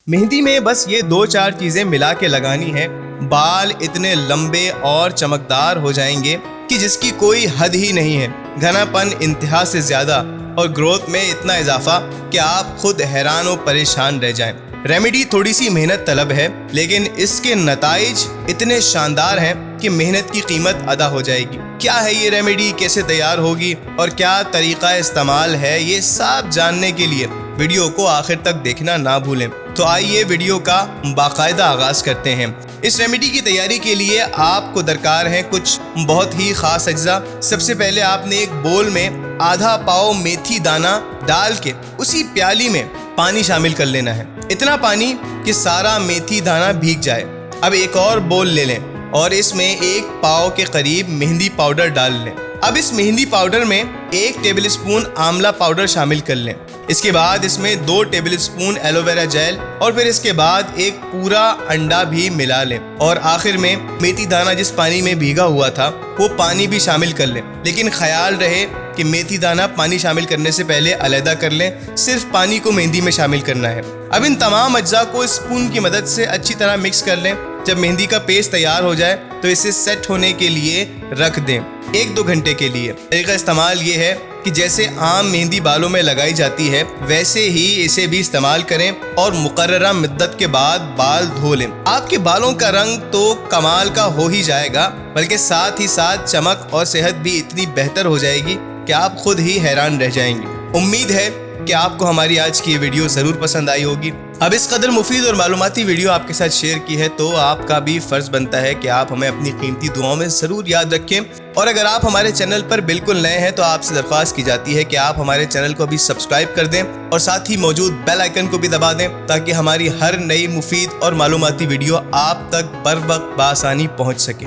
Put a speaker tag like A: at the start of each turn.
A: मेहंदी में बस ये 2-4 चीजें मिला के लगानी है, बाल इतने लंबे और चमकदार हो जाएंगे कि जिसकी कोई हद ही नहीं है। घनापन इंतहा से ज्यादा और ग्रोथ में इतना इजाफा कि आप खुद हैरान और परेशान रह जाएं। रेमेडी थोड़ी सी मेहनत तलब है, लेकिन इसके नताइज इतने शानदार हैं कि मेहनत की कीमत अदा हो जाएगी। क्या है ये रेमेडी, कैसे तैयार होगी और क्या तरीका इस्तेमाल है, ये सब जानने के लिए वीडियो को आखिर तक देखना ना भूलें। तो आइए वीडियो का बाकायदा आगाज करते हैं। इस रेमेडी की तैयारी के लिए आपको दरकार है कुछ बहुत ही खास अज्जा। सबसे पहले आपने एक बोल में आधा पाव मेथी दाना डाल के उसी प्याली में पानी शामिल कर लेना है, इतना पानी कि सारा मेथी दाना भीग जाए। अब एक और बोल ले लें और इसमें 1 पाव के करीब मेहंदी पाउडर डाल लें। अब इस मेहंदी पाउडर में 1 टेबलस्पून आंवला पाउडर शामिल कर लें। इसके बाद इसमें 2 टेबलस्पून एलोवेरा जेल और फिर इसके बाद एक पूरा अंडा भी मिला लें। और आखिर में मेथी दाना जिस पानी में भीगा हुआ था वो पानी भी शामिल कर लें, लेकिन ख्याल रहे कि मेथी दाना पानी शामिल करने से पहले अलहदा कर लें, सिर्फ पानी को मेहंदी में शामिल करना है। अब इन तमाम अज्जा को स्पून की मदद से अच्छी तरह मिक्स कर लें। जब मेहंदी का पेस्ट तैयार हो जाए तो इसे सेट होने के लिए रख दें 1-2 घंटे के लिए। तरीका इस्तेमाल ये है कि जैसे आम मेहंदी बालों में लगाई जाती है वैसे ही इसे भी इस्तेमाल करें और मुकर्ररा मुद्दत के बाद बाल धो लें। आपके बालों का रंग तो कमाल का हो ही जाएगा, बल्कि साथ ही साथ चमक और सेहत भी इतनी बेहतर हो जाएगी कि आप खुद ही हैरान रह जाएंगे। उम्मीद है कि आपको हमारी आज की ये वीडियो ज़रूर पसंद आई होगी। अब इस कदर मुफीद और मालूमाती वीडियो आपके साथ शेयर की है तो आपका भी फ़र्ज़ बनता है कि आप हमें अपनी कीमती दुआओं में ज़रूर याद रखें। और अगर आप हमारे चैनल पर बिल्कुल नए हैं तो आपसे दरख्वास्त की जाती है कि आप हमारे चैनल को भी सब्सक्राइब कर दें और साथ ही मौजूद बेल आइकन को भी दबा दें ताकि हमारी हर नई मुफीद और मालूमाती वीडियो आप तक बर वक्त बआसानी पहुँच सके।